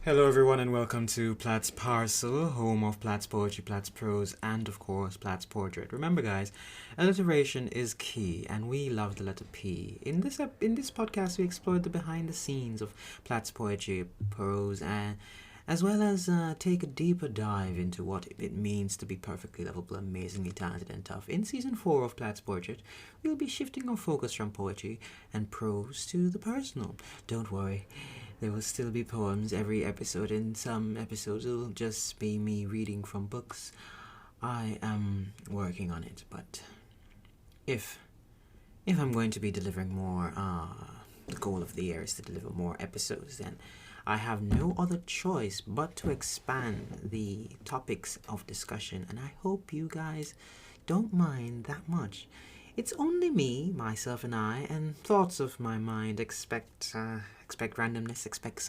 Hello, everyone, and welcome to Platt's Parcel, home of Platt's poetry, Platt's prose, and of course, Platt's portrait. Remember, guys, alliteration is key, and we love the letter P. In this podcast, we explored the behind the scenes of Platt's poetry, prose, and as well as take a deeper dive into what it means to be perfectly lovable, amazingly talented, and tough. In season 4 of Platt's Portrait, we'll be shifting our focus from poetry and prose to the personal. Don't worry, there will still be poems every episode. In some episodes, it'll just be me reading from books. I am working on it, but if I'm going to be delivering more, the goal of the year is to deliver more episodes, then I have no other choice but to expand the topics of discussion, and I hope you guys don't mind that much. It's only me, myself, and I, and thoughts of my mind. Expect randomness. Expect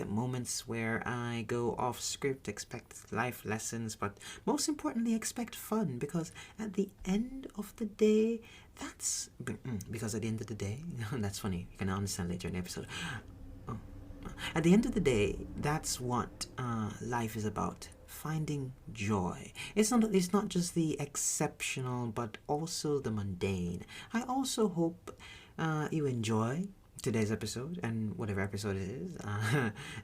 moments where I go off script. Expect life lessons, but most importantly, expect fun. Because at the end of the day, that's funny. You can understand later in the episode. At the end of the day, that's what life is about. Finding joy. It's not just the exceptional, but also the mundane. I also hope you enjoy today's episode and whatever episode it is.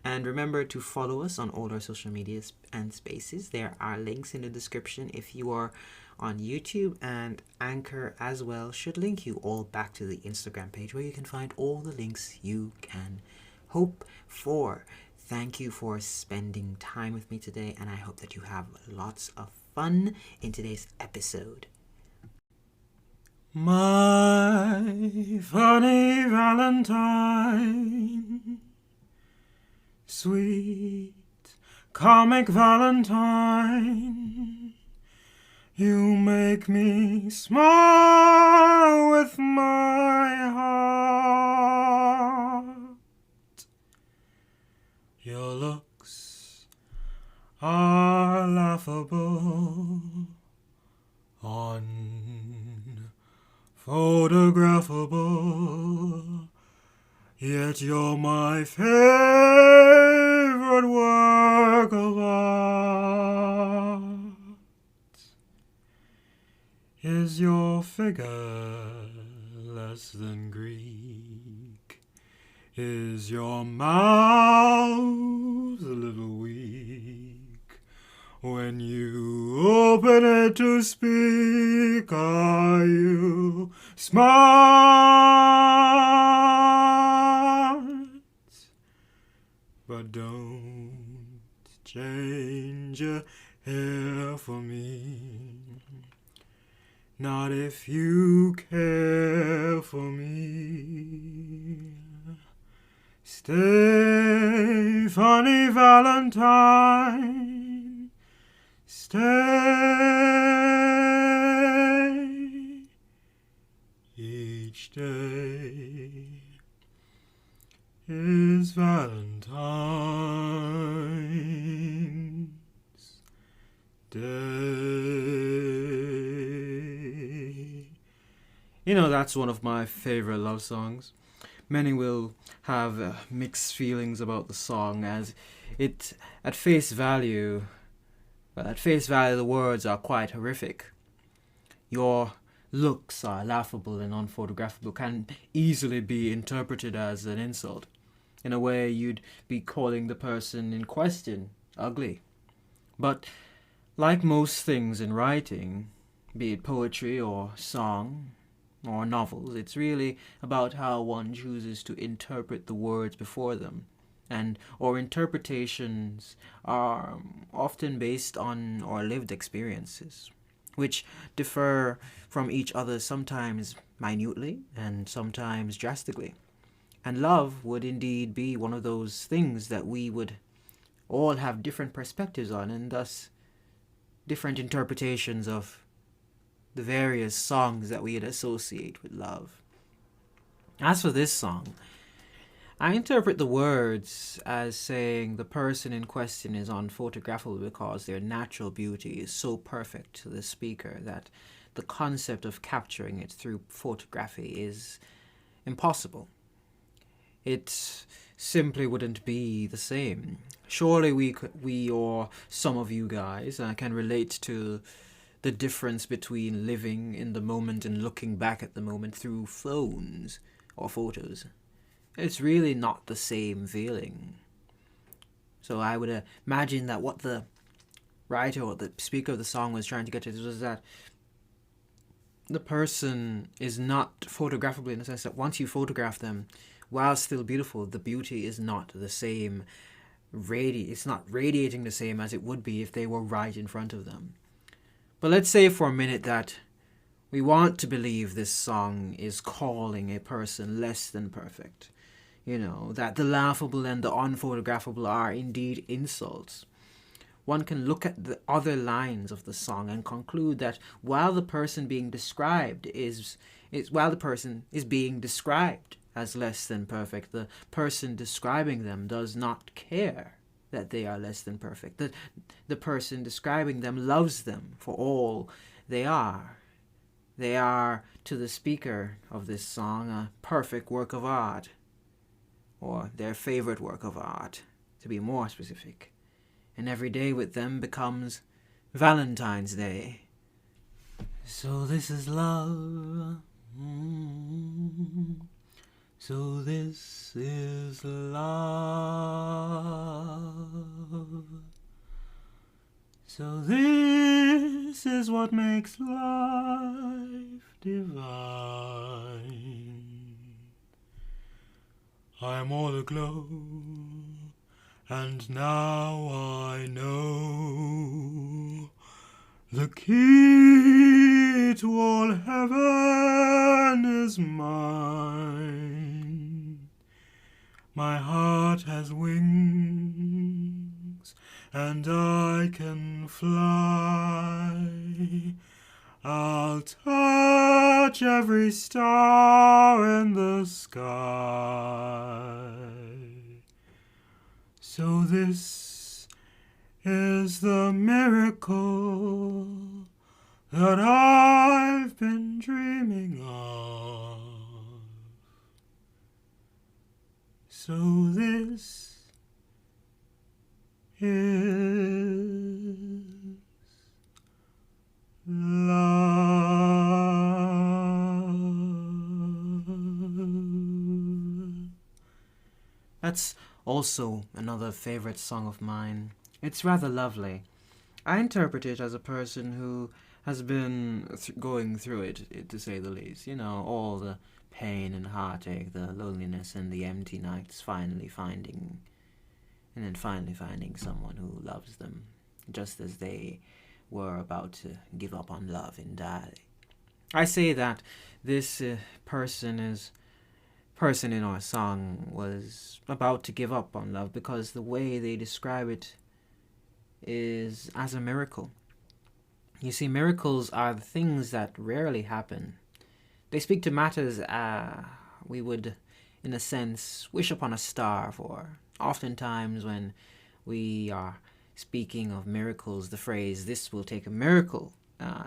And remember to follow us on all our social medias and spaces. There are links in the description. If you are on YouTube, and Anchor as well should link you all back to the Instagram page where you can find all the links you can hope for. Thank you for spending time with me today, and I hope that you have lots of fun in today's episode. My funny Valentine, sweet comic Valentine, you make me smile with my heart. Your looks are laughable, unphotographable, yet you're my favorite work of art. Is your figure less than Greek? Is your mouth a little weak? When you open it to speak, are you smart? But don't change your hair for me. Not if you care for me. Stay, funny Valentine, stay. Each day is Valentine's Day. You know, that's one of my favorite love songs. Many will have mixed feelings about the song, as at face value, the words are quite horrific. Your looks are laughable and unphotographable can easily be interpreted as an insult. In a way, you'd be calling the person in question ugly. But like most things in writing, be it poetry or song, or novels, it's really about how one chooses to interpret the words before them. And or interpretations are often based on our lived experiences, which differ from each other sometimes minutely and sometimes drastically. And love would indeed be one of those things that we would all have different perspectives on, and thus different interpretations of the various songs that we'd associate with love. As for this song, I interpret the words as saying the person in question is unphotographable because their natural beauty is so perfect to the speaker that the concept of capturing it through photography is impossible. It simply wouldn't be the same. Surely we or some of you guys can relate to the difference between living in the moment and looking back at the moment through phones or photos. It's really not the same feeling. So I would imagine that what the writer or the speaker of the song was trying to get to was that the person is not photographable in the sense that once you photograph them, while still beautiful, the beauty is not the same. It's not radiating the same as it would be if they were right in front of them. But let's say for a minute that we want to believe this song is calling a person less than perfect. You know, that the laughable and the unphotographable are indeed insults. One can look at the other lines of the song and conclude that while the person being described is being described as less than perfect, the person describing them does not care that they are less than perfect. The person describing them loves them for all they are. They are, to the speaker of this song, a perfect work of art, or their favorite work of art, to be more specific. And every day with them becomes Valentine's Day. So this is love. So this is love. So this is what makes life divine. I'm all aglow, and now I know the key to all heaven is mine. My heart has wings, and I can fly. I'll touch every star in the sky. So this is the miracle that I've been dreaming of. So this is love. That's also another favorite song of mine. It's rather lovely. I interpret it as a person who has been going through it, to say the least. You know, all the pain and heartache, the loneliness and the empty nights, finally finding someone who loves them, just as they were about to give up on love and die. I say that this person in our song was about to give up on love because the way they describe it is as a miracle. You see, miracles are the things that rarely happen. They speak to matters we would, in a sense, wish upon a star for. Oftentimes when we are speaking of miracles, the phrase, "this will take a miracle,"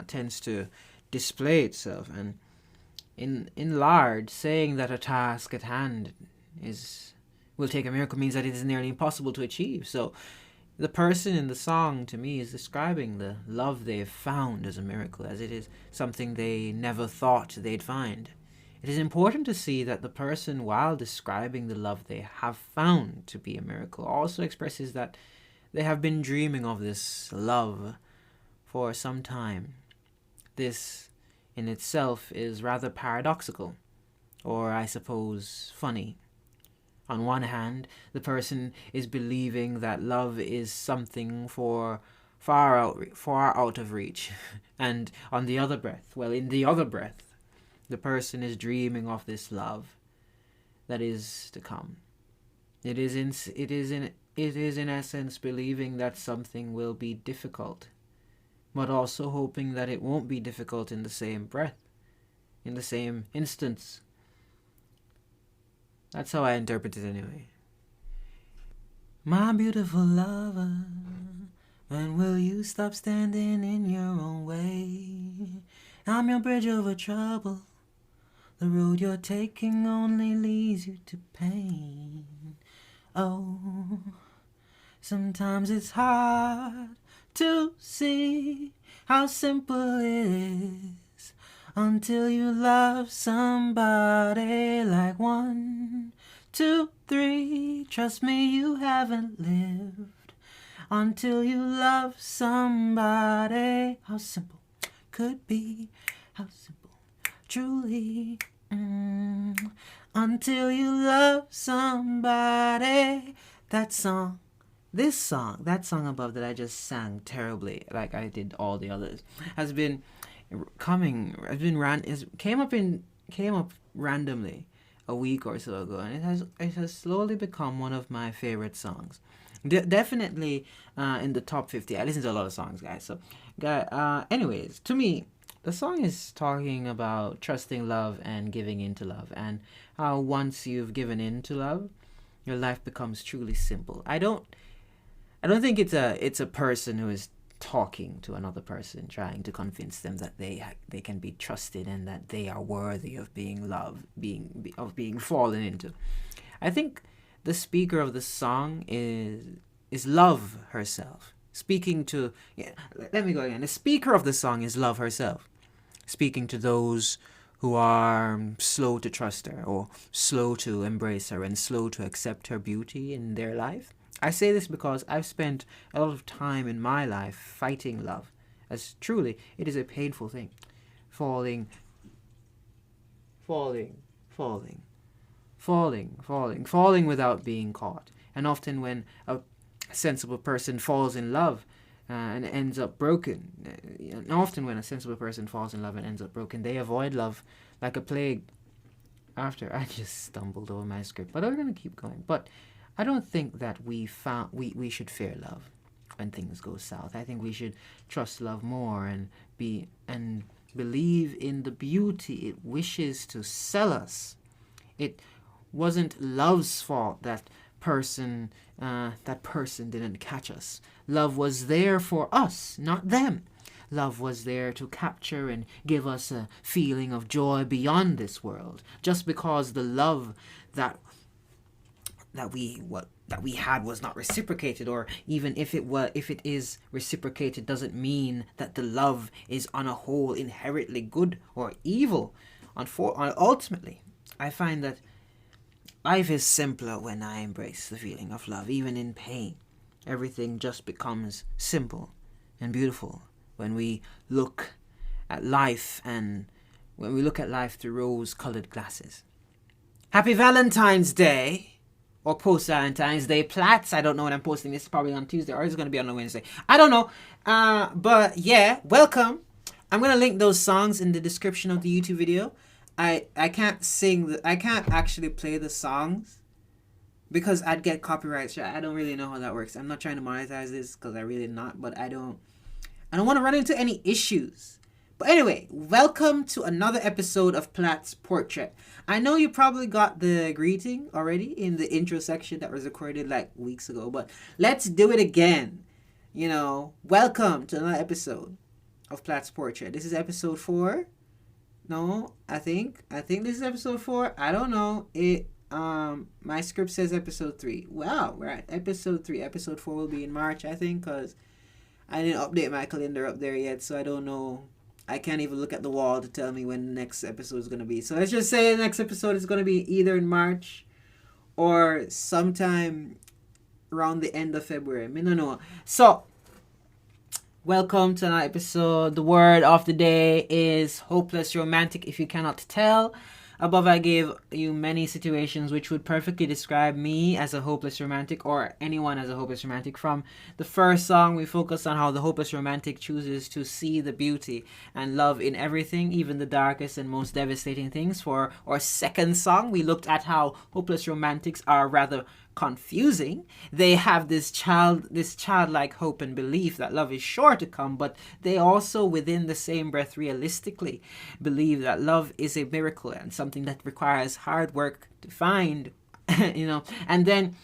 tends to display itself. And in large, saying that a task at hand will take a miracle means that it is nearly impossible to achieve. So the person in the song, to me, is describing the love they've found as a miracle, as it is something they never thought they'd find. It is important to see that the person, while describing the love they have found to be a miracle, also expresses that they have been dreaming of this love for some time. This, in itself, is rather paradoxical, or I suppose funny. On one hand, the person is believing that love is something far out of reach, and in the other breath, the person is dreaming of this love that is to come. It is in essence believing that something will be difficult, but also hoping that it won't be difficult in the same breath, in the same instance. That's how I interpret it anyway. My beautiful lover, when will you stop standing in your own way? I'm your bridge over trouble. The road you're taking only leads you to pain. Oh, sometimes it's hard to see how simple it is until you love somebody like 1, 2, 3. Trust me, you haven't lived until you love somebody. How simple could be, how simple truly. Until you love somebody. That song above that I just sang terribly, like I did all the others, came up randomly a week or so ago, and it has slowly become one of my favorite songs. Definitely in the top 50. I listen to a lot of songs, guys. So, anyways, to me, the song is talking about trusting love and giving into love, and how once you've given into love, your life becomes truly simple. I don't think it's a person who is talking to another person, trying to convince them that they can be trusted and that they are worthy of being loved, being fallen into. I think the speaker of the song is love herself. Let me go again. The speaker of the song is love herself, speaking to those who are slow to trust her, or slow to embrace her, and slow to accept her beauty in their life. I say this because I've spent a lot of time in my life fighting love, as truly it is a painful thing. Falling without being caught. And often when a sensible person falls in love and ends up broken, they avoid love like a plague. After I just stumbled over my script, but I'm going to keep going. But I don't think that we should fear love when things go south. I think we should trust love more and believe in the beauty it wishes to sell us. It wasn't love's fault that person didn't catch us. Love was there for us, not them. Love was there to capture and give us a feeling of joy beyond this world. Just because the love that we had was not reciprocated, or even if it is reciprocated, doesn't mean that the love is on a whole inherently good or evil. Ultimately, I find that life is simpler when I embrace the feeling of love, even in pain. Everything just becomes simple and beautiful when we look at life through rose-colored glasses. Happy Valentine's Day! Or post-Valentine's Day, Platt. I don't know when I'm posting this. Probably on Tuesday, or it's going to be on a Wednesday. I don't know. But yeah, welcome. I'm going to link those songs in the description of the YouTube video. I can't I can't actually play the songs because I'd get copyright. I don't really know how that works. I'm not trying to monetize this because I really not, but I don't want to run into any issues. But anyway, welcome to another episode of Platt's Portrait. I know you probably got the greeting already in the intro section that was recorded like weeks ago, but let's do it again. Welcome to another episode of Platt's Portrait. This is episode 4. No, I think this is episode 4. I don't know. My script says episode 3. Wow, we're at episode 3. Episode 4 will be in March, I think, because I didn't update my calendar up there yet, so I don't know. I can't even look at the wall to tell me when the next episode is going to be. So let's just say the next episode is going to be either in March or sometime around the end of February. I don't know. So, welcome to another episode. The word of the day is hopeless romantic, if you cannot tell. Above, I gave you many situations which would perfectly describe me as a hopeless romantic, or anyone as a hopeless romantic. From the first song, we focused on how the hopeless romantic chooses to see the beauty and love in everything, even the darkest and most devastating things. For our second song, we looked at how hopeless romantics are rather confusing. They have this childlike hope and belief that love is sure to come, but they also, within the same breath, realistically believe that love is a miracle and something that requires hard work to find, and then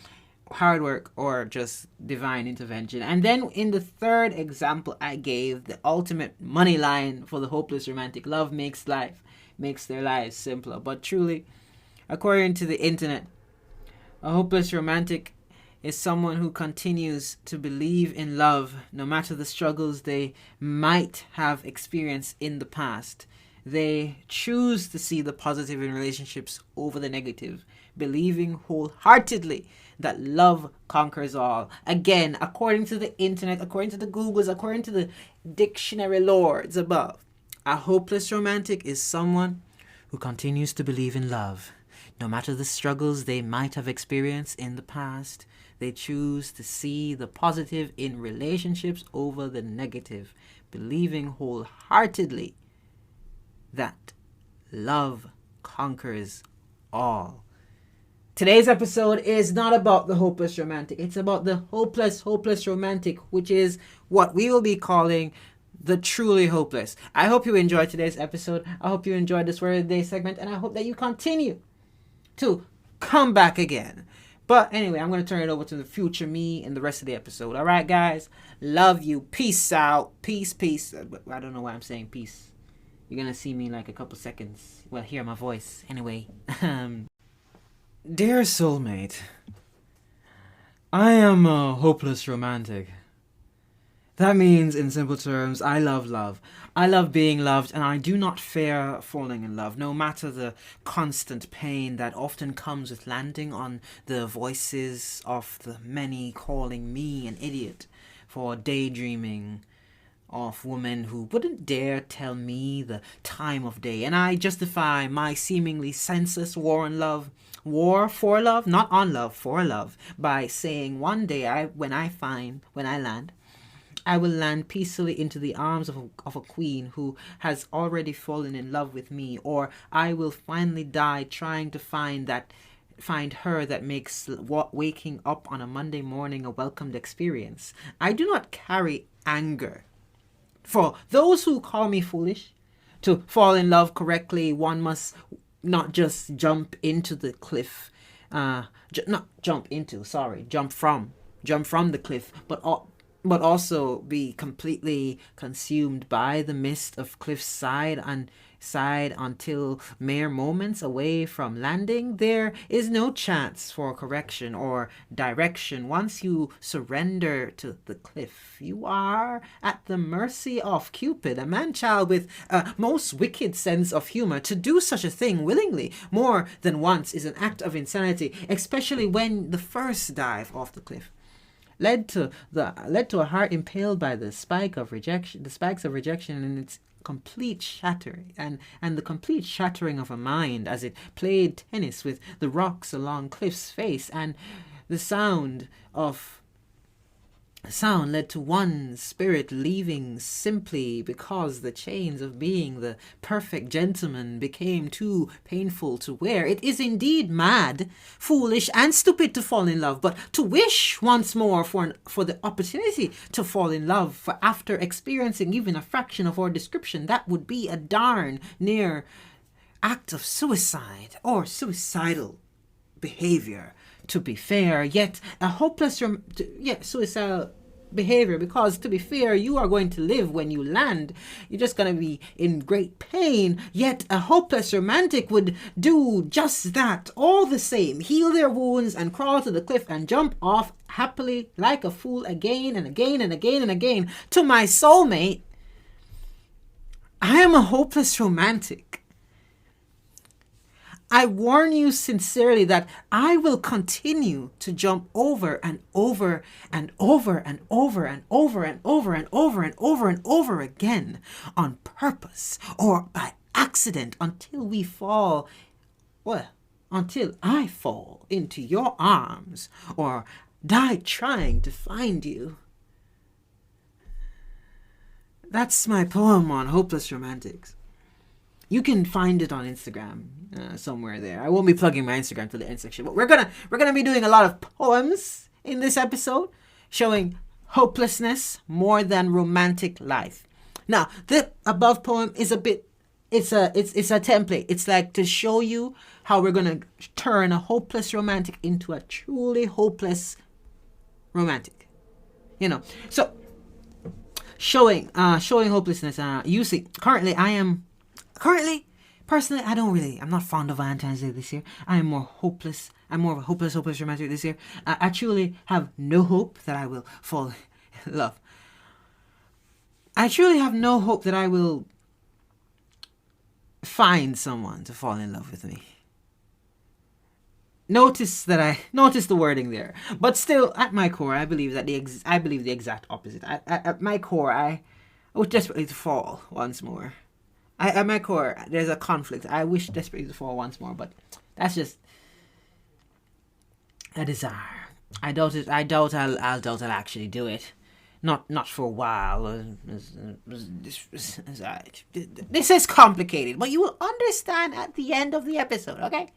hard work or just divine intervention. And then in the third example I gave, the ultimate money line for the hopeless romantic: love makes their lives simpler. But truly, according to the internet, a hopeless romantic is someone who continues to believe in love no matter the struggles they might have experienced in the past. They choose to see the positive in relationships over the negative, believing wholeheartedly that love conquers all. Again, according to the internet, according to the Googles, according to the dictionary lords above, a hopeless romantic is someone who continues to believe in love. No matter the struggles they might have experienced in the past, they choose to see the positive in relationships over the negative, believing wholeheartedly that love conquers all. Today's episode is not about the hopeless romantic. It's about the hopeless romantic, which is what we will be calling the truly hopeless. I hope you enjoyed today's episode. I hope you enjoyed this Word of the Day segment, and I hope that you continue to come back again. But anyway, I'm going to turn it over to the future me in the rest of the episode. All right, guys? Love you. Peace out. Peace. I don't know why I'm saying peace. You're going to see me in like a couple seconds. Well, hear my voice. Anyway. Dear soulmate, I am a hopeless romantic. That means, in simple terms, I love love. I love being loved, and I do not fear falling in love, no matter the constant pain that often comes with landing on the voices of the many calling me an idiot for daydreaming of women who wouldn't dare tell me the time of day. And I justify my seemingly senseless war on love, war for love, not on love, for love, by saying one day when I land, I will land peacefully into the arms of a queen who has already fallen in love with me, or I will finally die trying to find her that makes waking up on a Monday morning a welcomed experience. I do not carry anger. For those who call me foolish, to fall in love correctly, one must not just jump into the cliff, jump from the cliff, but also be completely consumed by the mist of cliffside until mere moments away from landing. There is no chance for correction or direction. Once you surrender to the cliff, you are at the mercy of Cupid, a man-child with a most wicked sense of humor. To do such a thing willingly more than once is an act of insanity, especially when the first dive off the cliff led to a heart impaled by the spikes of rejection and its complete shattering, and the complete shattering of a mind as it played tennis with the rocks along cliff's face, and the sound led to one spirit leaving simply because the chains of being the perfect gentleman became too painful to wear. It is indeed mad, foolish, and stupid to fall in love, but to wish once more for the opportunity to fall in love, for after experiencing even a fraction of our description, that would be a darn near act of suicide or suicidal behavior. To be fair, yet a hopeless suicidal behavior, because to be fair, you are going to live when you land. You're just going to be in great pain, yet a hopeless romantic would do just that all the same, heal their wounds and crawl to the cliff and jump off happily like a fool again and again and again and again. To my soulmate, I am a hopeless romantic. I warn you sincerely that I will continue to jump over and over and over and over and over and over and over and over and over again on purpose or by accident until I fall into your arms or die trying to find you. That's my poem on hopeless romantics. You can find it on Instagram somewhere there. I won't be plugging my Instagram to the end section, but we're gonna be doing a lot of poems in this episode, showing hopelessness more than romantic life. Now, the above poem is it's a template. It's like to show you how we're gonna turn a hopeless romantic into a truly hopeless romantic. So showing hopelessness. Currently Personally, I'm not fond of Valentine's Day this year. I'm more of a hopeless romantic this year. I truly have no hope that I will fall in love. I truly have no hope that I will find someone to fall in love with me. Notice the wording there, but still, at my core, I believe the exact opposite. At my core, I would desperately to fall once more. At my core, there's a conflict. I wish desperately to fall once more, but that's just a desire. I doubt it. I'll actually do it. Not for a while. This is complicated, but you will understand at the end of the episode. Okay.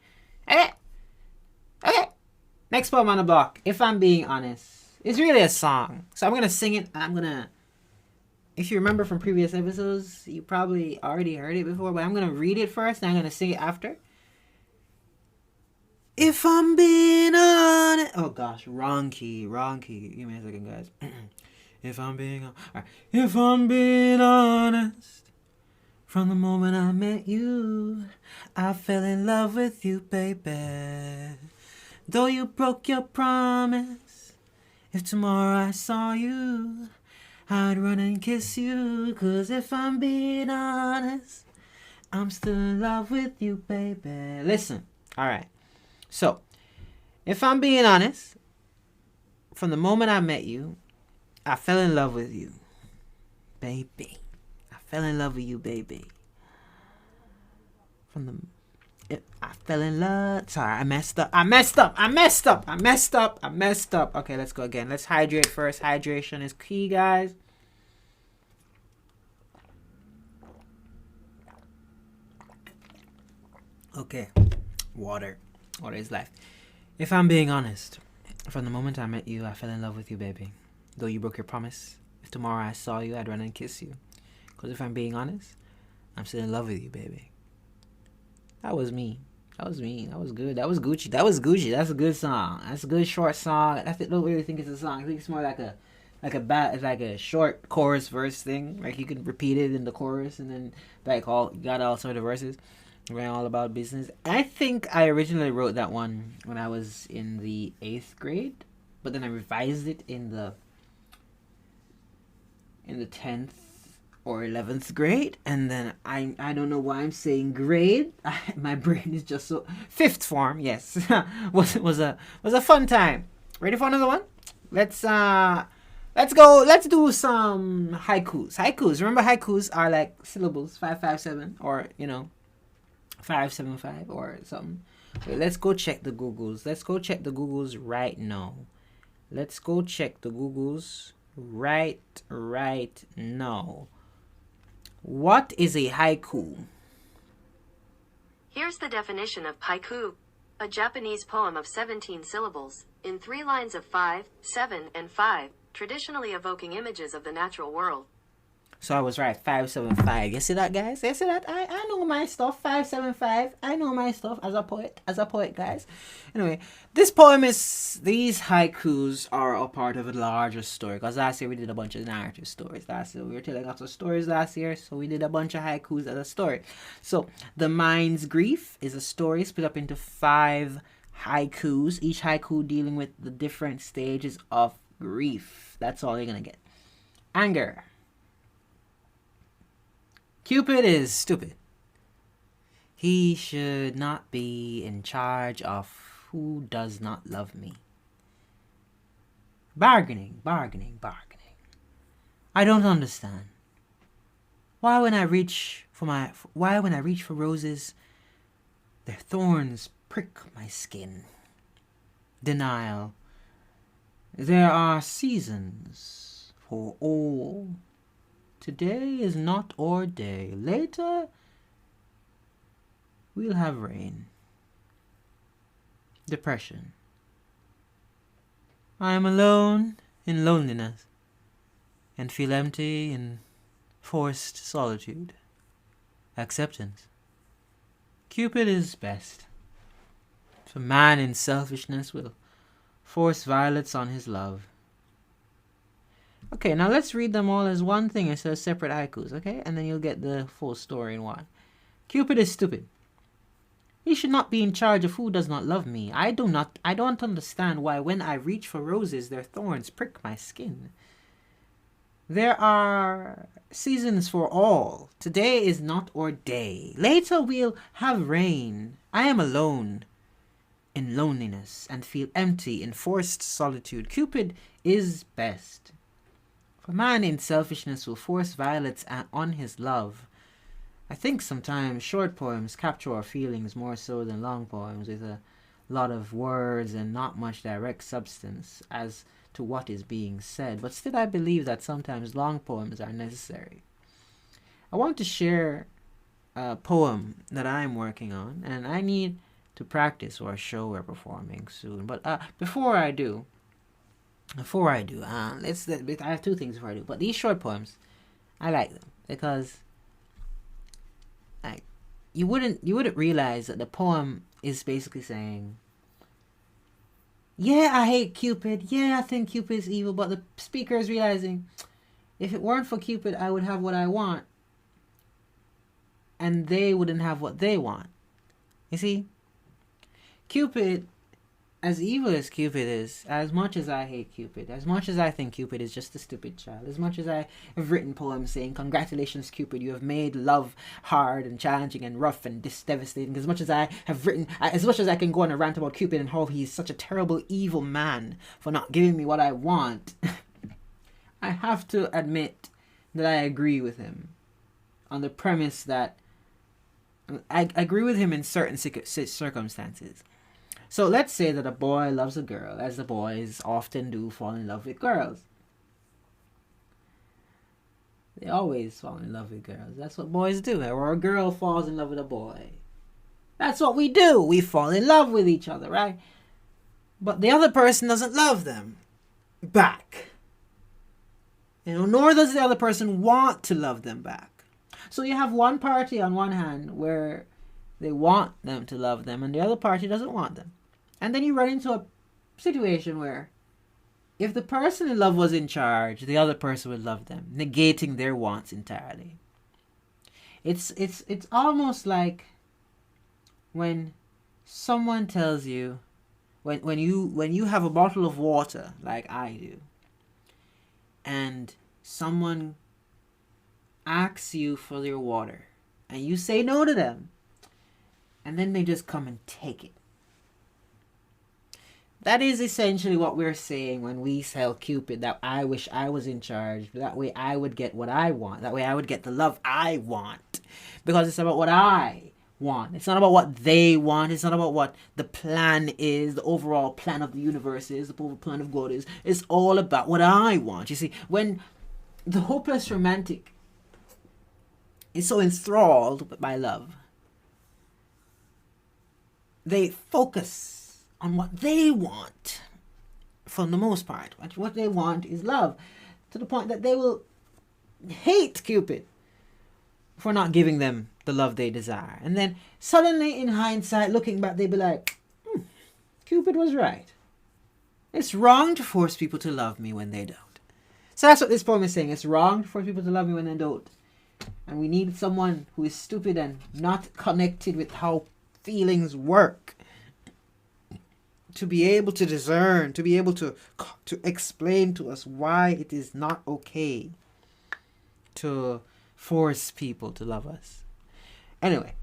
Next poem on the block. If I'm being honest, it's really a song. So I'm gonna sing it. If you remember from previous episodes, you probably already heard it before, but I'm gonna read it first and I'm gonna sing it after. If I'm being honest. Oh gosh, wrong key. Give me a second, guys. If I'm being honest, from the moment I met you, I fell in love with you, baby. Though you broke your promise, if tomorrow I saw you, I'd run and kiss you. 'Cause if I'm being honest, I'm still in love with you, baby. Listen, alright. So, if I'm being honest, from the moment I met you, I fell in love with you, baby. I fell in love with you, baby. I fell in love. Sorry, I messed up. Okay, let's go again. Let's hydrate first. Hydration is key, guys. Okay. Water is life. If I'm being honest, from the moment I met you, I fell in love with you, baby. Though you broke your promise, if tomorrow I saw you, I'd run and kiss you. 'Cause if I'm being honest, I'm still in love with you, baby. That was me. That was good. That was Gucci. That's a good song. That's a good short song. I don't really think it's a song. I think it's more like a short chorus verse thing. Like you can repeat it in the chorus and then got all sort of verses. Ran all about business. I think I originally wrote that one when I was in the 8th grade, but then I revised it in the 10th or 11th grade, and then I don't know why I'm saying grade. My brain is just so 5th form. Yes, was a fun time. Ready for another one? Let's go. Let's do some haikus. Remember, haikus are like syllables, 557 or 575 or something. Wait, let's go check the Googles. Right now. Right now. What is a haiku? Here's the definition of haiku. A Japanese poem of 17 syllables, in 3 lines of 5, 7, and 5, traditionally evoking images of the natural world. So I was right, 575. You see that, guys? You see that? I know my stuff, 575. I know my stuff as a poet, guys. Anyway, these haikus are a part of a larger story. Because last year we did a bunch of narrative stories. We were telling lots of stories last year, so we did a bunch of haikus as a story. So, The Mind's Grief is a story split up into 5 haikus. Each haiku dealing with the different stages of grief. That's all you're going to get. Anger. Cupid is stupid. He should not be in charge of who does not love me. Bargaining. I don't understand. Why when I reach for roses, their thorns prick my skin. Denial. There are seasons for all. Today is not our day. Later, we'll have rain. Depression. I am alone in loneliness and feel empty in forced solitude. Acceptance. Cupid is best. If a man in selfishness will force violets on his love. Okay, now let's read them all as one thing instead of separate haikus, okay? And then you'll get the full story in one. Cupid is stupid. He should not be in charge of who does not love me. I don't understand why when I reach for roses, their thorns prick my skin. There are seasons for all. Today is not our day. Later we'll have rain. I am alone in loneliness and feel empty in forced solitude. Cupid is best. For man in selfishness will force violets on his love. I think sometimes short poems capture our feelings more so than long poems with a lot of words and not much direct substance as to what is being said. But still I believe that sometimes long poems are necessary. I want to share a poem that I'm working on, and I need to practice for a show we're performing soon. But before I do, I have two things before I do. But these short poems, I like them because you wouldn't realize that the poem is basically saying, yeah, I hate Cupid. Yeah, I think Cupid is evil. But the speaker is realizing, if it weren't for Cupid, I would have what I want. And they wouldn't have what they want. You see? Cupid, as evil as Cupid is, as much as I hate Cupid, as much as I think Cupid is just a stupid child, as much as I have written poems saying, congratulations, Cupid, you have made love hard and challenging and rough and devastating, as much as I have written, as much as I can go on a rant about Cupid and how he's such a terrible, evil man for not giving me what I want, I have to admit that I agree with him on the premise that I agree with him in certain circumstances. So let's say that a boy loves a girl, as the boys often do fall in love with girls. They always fall in love with girls. That's what boys do. Or a girl falls in love with a boy. That's what we do. We fall in love with each other, right? But the other person doesn't love them back. Nor does the other person want to love them back. So you have one party on one hand where they want them to love them and the other party doesn't want them. And then you run into a situation where if the person in love was in charge, the other person would love them, negating their wants entirely. It's almost like when someone tells you, when you have a bottle of water like I do, and someone asks you for your water, and you say no to them, and then they just come and take it. That is essentially what we're saying when we tell Cupid that I wish I was in charge. That way I would get what I want. That way I would get the love I want. Because it's about what I want. It's not about what they want. It's not about what the plan is, the overall plan of the universe is, the overall plan of God is. It's all about what I want. You see, when the hopeless romantic is so enthralled by love, they focus on what they want for the most part. What they want is love, to the point that they will hate Cupid for not giving them the love they desire. And then suddenly in hindsight, looking back, they'd be like, Cupid was right. It's wrong to force people to love me when they don't. So that's what this poem is saying. It's wrong to force people to love me when they don't. And we need someone who is stupid and not connected with how feelings work to be able to discern, to be able to explain to us why it is not okay to force people to love us. Anyway,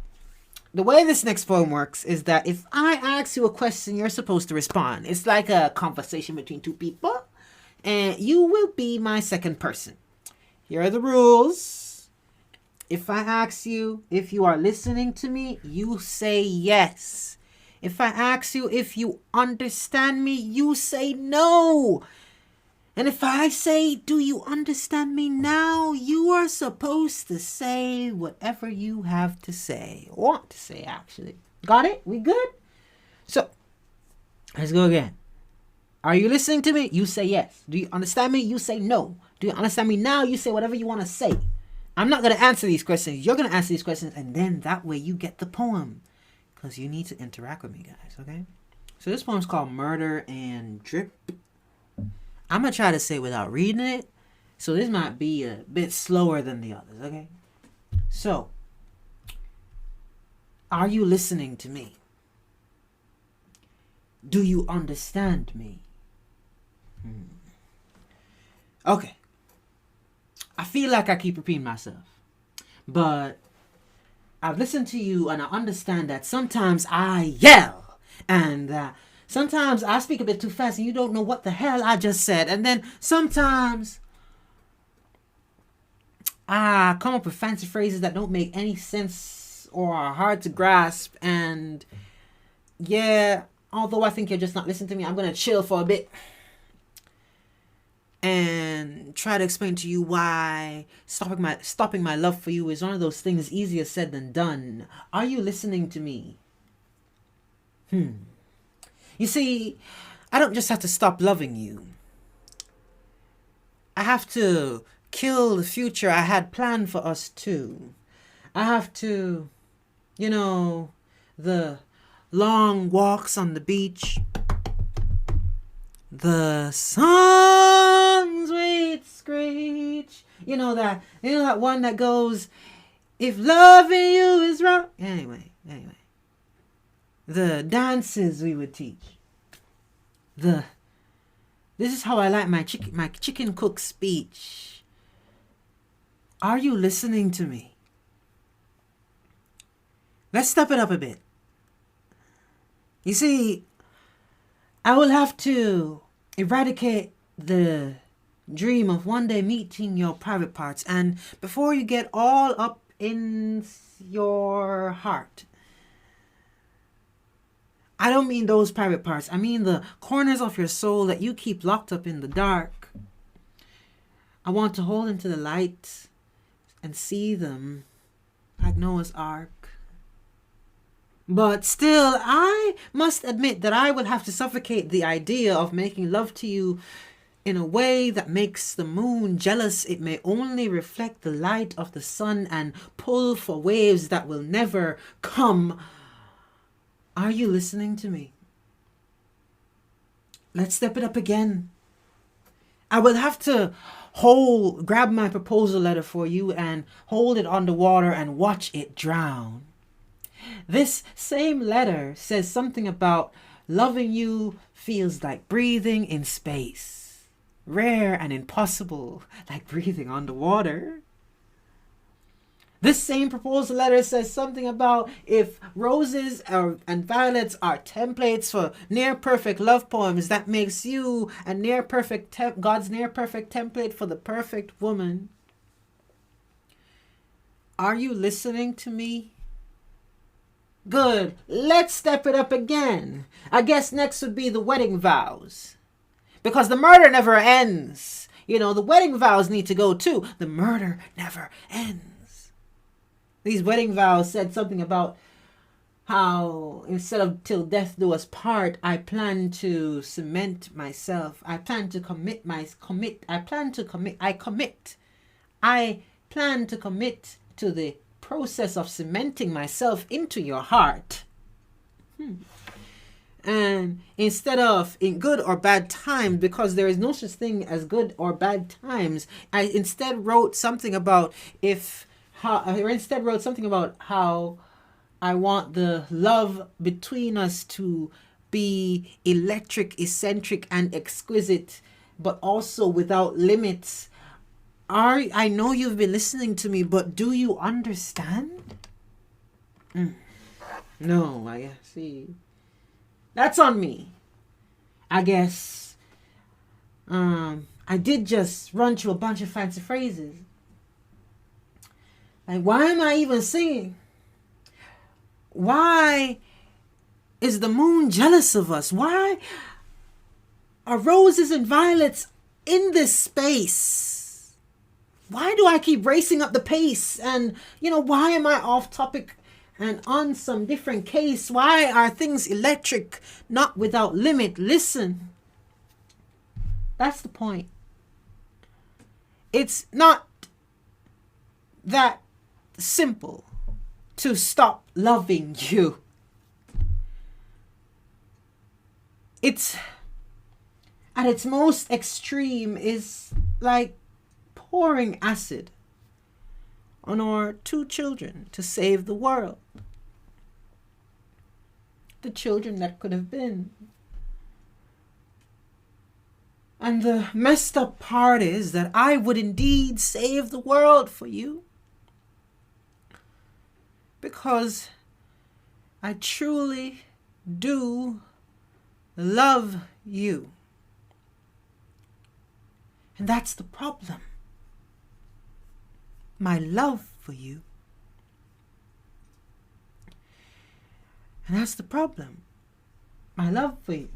the way this next poem works is that if I ask you a question, you're supposed to respond. It's like a conversation between two people, and you will be my second person. Here are the rules. If I ask you if you are listening to me, you say yes. If I ask you if you understand me, you say no. And if I say, do you understand me now? You are supposed to say whatever you have to say. Want to say, actually. Got it? We good? So, let's go again. Are you listening to me? You say yes. Do you understand me? You say no. Do you understand me now? You say whatever you want to say. I'm not going to answer these questions. You're going to answer these questions, and then that way you get the poem. Because you need to interact with me, guys, okay? So this poem's called Murder and Drip. I'm going to try to say it without reading it. So this might be a bit slower than the others, okay? So, Are you listening to me? Do you understand me? Okay. I feel like I keep repeating myself. But I've listened to you and I understand that sometimes I yell. And sometimes I speak a bit too fast and you don't know what the hell I just said. And then sometimes I come up with fancy phrases that don't make any sense or are hard to grasp. And yeah, although I think you're just not listening to me, I'm going to chill for a bit and try to explain to you why stopping my love for you is one of those things easier said than done. Are you listening to me? You see, I don't just have to stop loving you. I have to kill the future I had planned for us too. I have to, the long walks on the beach, the sun's sweet screech. You know that one that goes, if loving you is wrong. Anyway. The dances we would teach. This is how I like my chicken cook speech. Are you listening to me? Let's step it up a bit. You see, I will have to eradicate the dream of one day meeting your private parts. And before you get all up in your heart, I don't mean those private parts. I mean the corners of your soul that you keep locked up in the dark. I want to hold into the light and see them like Noah's Ark. But still, I must admit that I will have to suffocate the idea of making love to you in a way that makes the moon jealous. It may only reflect the light of the sun and pull for waves that will never come. Are you listening to me? Let's step it up again. I will have to grab my proposal letter for you and hold it underwater and watch it drown. This same letter says something about loving you feels like breathing in space. Rare and impossible, like breathing underwater. This same proposal letter says something about if roses and violets are templates for near-perfect love poems, that makes you a God's near-perfect template for the perfect woman. Are you listening to me? Good. Let's step it up again. I guess next would be the wedding vows. Because the murder never ends. The wedding vows need to go too. The murder never ends. These wedding vows said something about how instead of till death do us part, I plan to cement myself. I plan to commit to the process of cementing myself into your heart. And instead of in good or bad times, because there is no such thing as good or bad times, I instead wrote something about how I want the love between us to be electric, eccentric, and exquisite, but also without limits. I know you've been listening to me, but do you understand? No, I see. That's on me. I guess I did just run through a bunch of fancy phrases. Like, why am I even singing? Why is the moon jealous of us? Why are roses and violets in this space? Why do I keep racing up the pace? And, why am I off topic and on some different case? Why are things electric, not without limit? Listen, that's the point. It's not that simple to stop loving you. It's at its most extreme is like pouring acid on our 2 children to save the world. the children that could have been. And the messed up part is that I would indeed save the world for you. Because I truly do love you. And that's the problem. My love for you. And that's the problem. My love for you.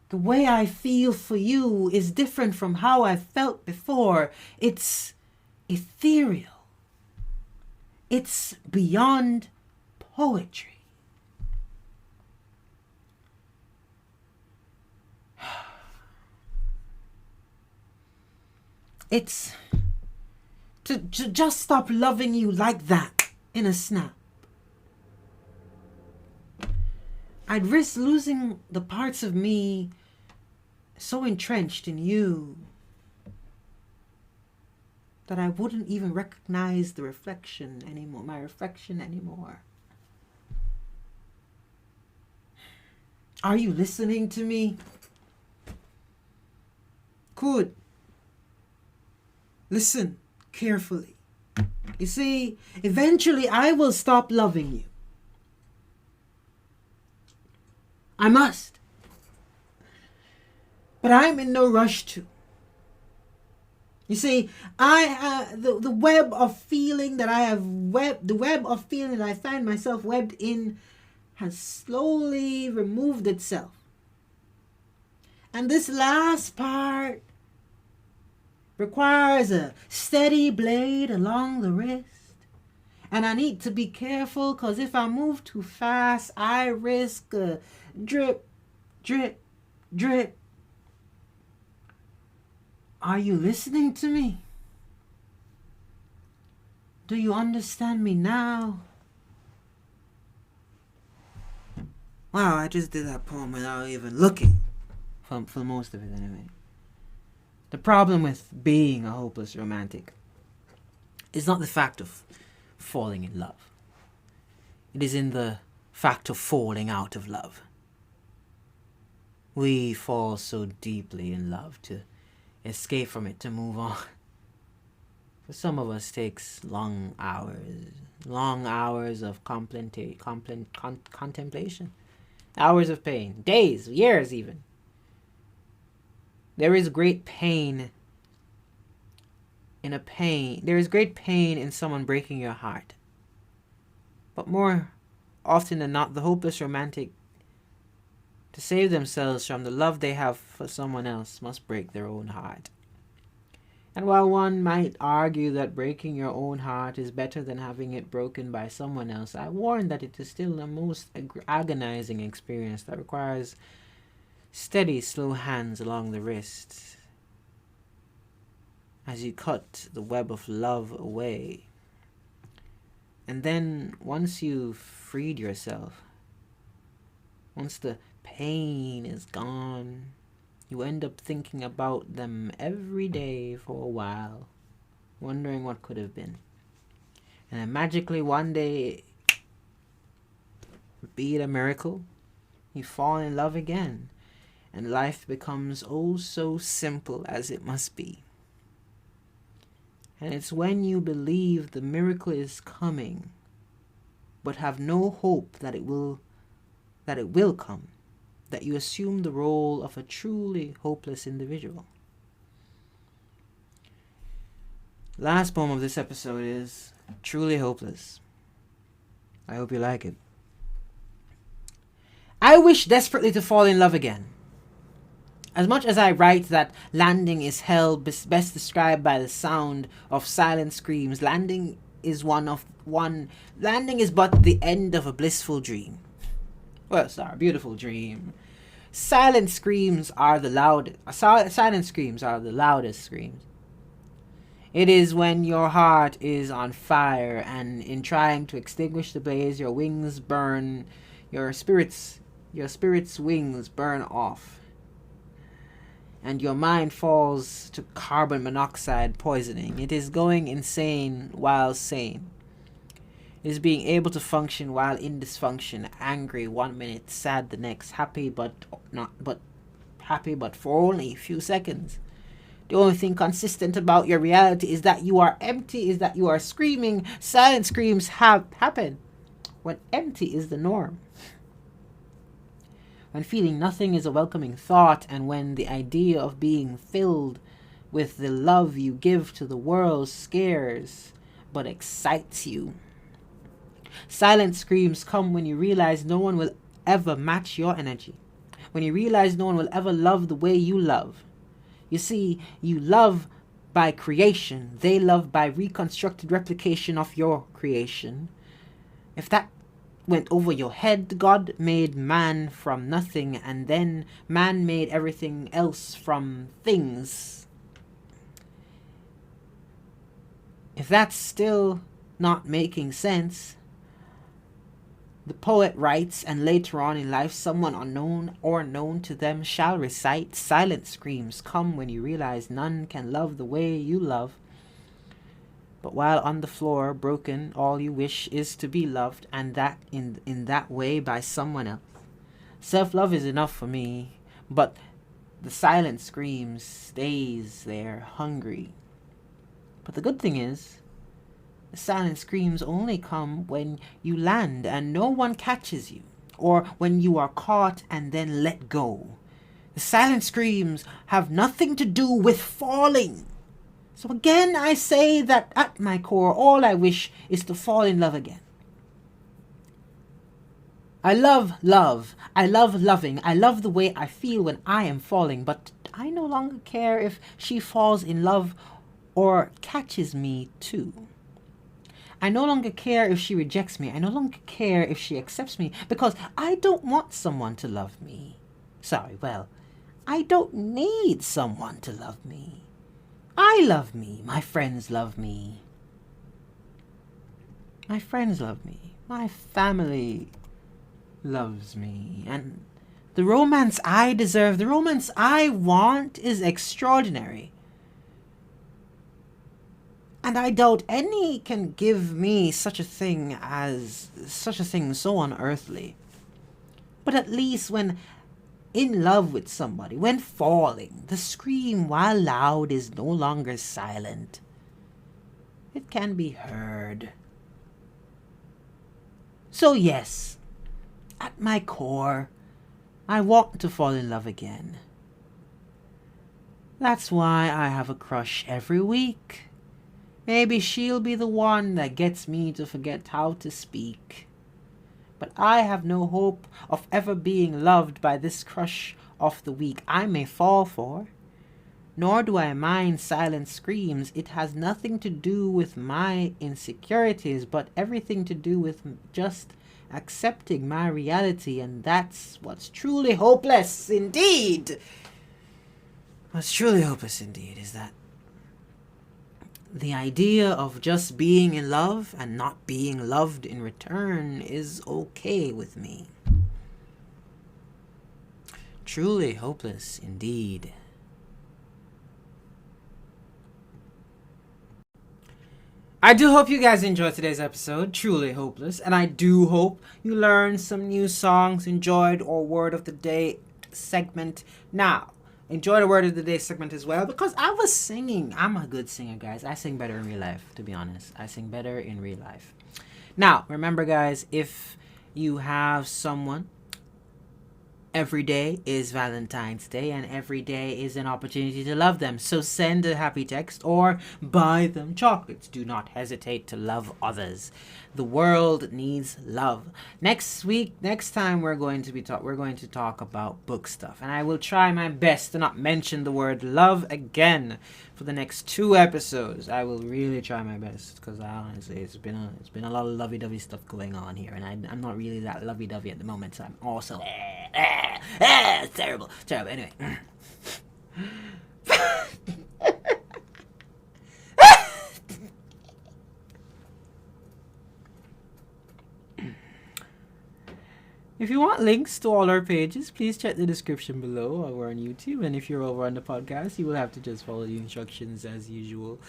The way I feel for you is different from how I felt before. It's ethereal. It's beyond poetry. It's to just stop loving you like that in a snap. I'd risk losing the parts of me so entrenched in you that I wouldn't even recognize the reflection anymore, my reflection anymore. Are you listening to me? Good. Listen carefully. You see, eventually I will stop loving you. I must. But I'm in no rush to. You see, the web of feeling that I have the web of feeling that I find myself webbed in has slowly removed itself. And this last part requires a steady blade along the wrist. And I need to be careful, because if I move too fast, I risk a drip, drip, drip. Are you listening to me? Do you understand me now? Wow, I just did that poem without even looking. For most of it, anyway. The problem with being a hopeless romantic is not the fact of falling in love. It is in the fact of falling out of love. We fall so deeply in love to escape from it, to move on. For some of us, takes long hours of contemplation, hours of pain, days, years even. There is great pain there is great pain in someone breaking your heart. But more often than not, the hopeless romantic, to save themselves from the love they have for someone else, must break their own heart. And while one might argue that breaking your own heart is better than having it broken by someone else, I warn that it is still the most agonizing experience that requires steady, slow hands along the wrist as you cut the web of love away. And then, once you've freed yourself, once the pain is gone, you end up thinking about them every day for a while, wondering what could have been. And then magically one day, be it a miracle, you fall in love again, and life becomes oh so simple as it must be. And it's when you believe the miracle is coming, but have no hope that it will come, that you assume the role of a truly hopeless individual. Last poem of this episode is Truly Hopeless. I hope you like it. I wish desperately to fall in love again. As much as I write that landing is hell best described by the sound of silent screams, landing is but the end of a blissful dream. Well, sorry, beautiful dream. Silent screams are the loudest screams. It is when your heart is on fire, and in trying to extinguish the blaze, your wings burn, your spirit's wings burn off, and your mind falls to carbon monoxide poisoning. It is going insane while sane. is being able to function while in dysfunction, angry one minute, sad the next, happy but for only a few seconds. The only thing consistent about your reality is that you are empty, is that you are screaming. Silent screams happen when empty is the norm. When feeling nothing is a welcoming thought, and when the idea of being filled with the love you give to the world scares but excites you. Silent screams come when you realize no one will ever match your energy. When you realize no one will ever love the way you love. You see, you love by creation. They love by reconstructed replication of your creation. If that went over your head, God made man from nothing, and then man made everything else from things. If that's still not making sense, the poet writes, and later on in life someone unknown or known to them shall recite, silent screams come when you realize none can love the way you love. But while on the floor, broken, all you wish is to be loved, and that in that way by someone else. Self-love is enough for me, but the silent screams stays there, hungry. But the good thing is, the silent screams only come when you land and no one catches you, or when you are caught and then let go. The silent screams have nothing to do with falling. So again, I say that at my core, all I wish is to fall in love again. I love love. I love loving. I love the way I feel when I am falling, but I no longer care if she falls in love or catches me too. I no longer care if she rejects me. I no longer care if she accepts me, because I don't want someone to love me. I don't need someone to love me. I love me. My friends love me. My friends love me. My family loves me. And the romance I deserve, the romance I want is extraordinary. And I doubt any can give me such a thing so unearthly. But at least when in love with somebody, when falling, the scream, while loud, is no longer silent. It can be heard. So yes, at my core, I want to fall in love again. That's why I have a crush every week. Maybe she'll be the one that gets me to forget how to speak. But I have no hope of ever being loved by this crush of the week I may fall for. Nor do I mind silent screams. It has nothing to do with my insecurities, but everything to do with just accepting my reality, and that's what's truly hopeless indeed. What's truly hopeless indeed is that the idea of just being in love and not being loved in return is okay with me. Truly hopeless indeed. I do hope you guys enjoyed today's episode, Truly Hopeless, and I do hope you learned some new songs, enjoyed our Word of the Day segment. Now, enjoy the Word of the Day segment as well, because I was singing. I'm a good singer, guys. I sing better in real life, to be honest. I sing better in real life. Now, remember, guys, if you have someone, every day is Valentine's Day, and every day is an opportunity to love them. So send a happy text or buy them chocolates. Do not hesitate to love others. The world needs love. Next time we're going to talk about book stuff, and I will try my best to not mention the word love again for the next 2 episodes. I will really try my best, because honestly, it's been a lot of lovey-dovey stuff going on here, and I'm not really that lovey-dovey at the moment. So I'm also it's terrible. Anyway. If you want links to all our pages, please check the description below. We're on YouTube, and if you're over on the podcast, you will have to just follow the instructions as usual.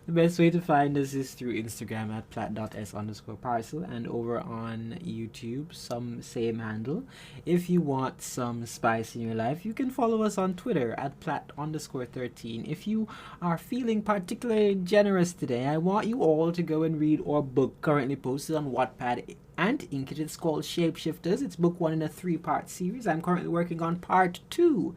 The best way to find us is through Instagram at platt.s_parcel, and over on YouTube, some same handle. If you want some spice in your life, you can follow us on Twitter at platt_13. If you are feeling particularly generous today, I want you all to go and read our book currently posted on Wattpad and Inkit. It's called Shapeshifters. It's book 1 in a 3-part series. I'm currently working on part 2,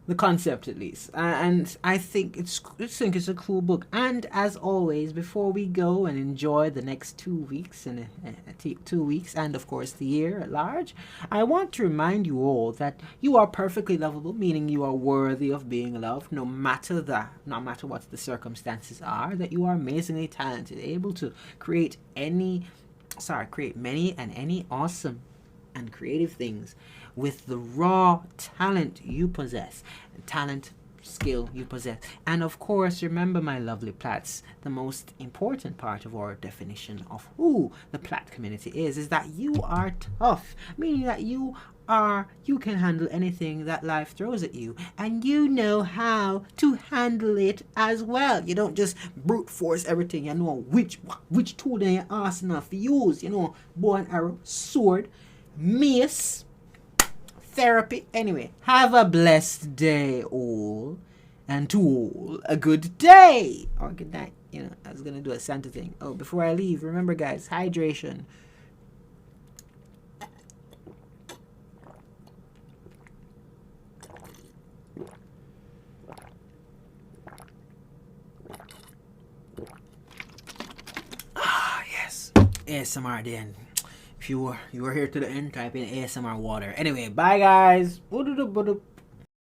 the concept at least, and I think it's a cool book. And as always, before we go and enjoy the next 2 weeks and 2 weeks, and of course the year at large, I want to remind you all that you are perfectly lovable, meaning you are worthy of being loved, no matter what the circumstances are. That you are amazingly talented, able to create many and any awesome and creative things with the raw talent you possess, skill you possess. And of course, remember, my lovely Platts, the most important part of our definition of who the Platt community is that you are tough, meaning that you can handle anything that life throws at you, and you know how to handle it as well. You don't just brute force everything. You know which tool in your arsenal to use. You know, bow and arrow, sword, mace, therapy. Anyway, have a blessed day, all, and to all a good day or good night. You know, I was gonna do a Santa thing. Oh, before I leave, remember, guys, hydration. Yes, ASMR then. If you were here to the end, type in ASMR water. Anyway, bye guys.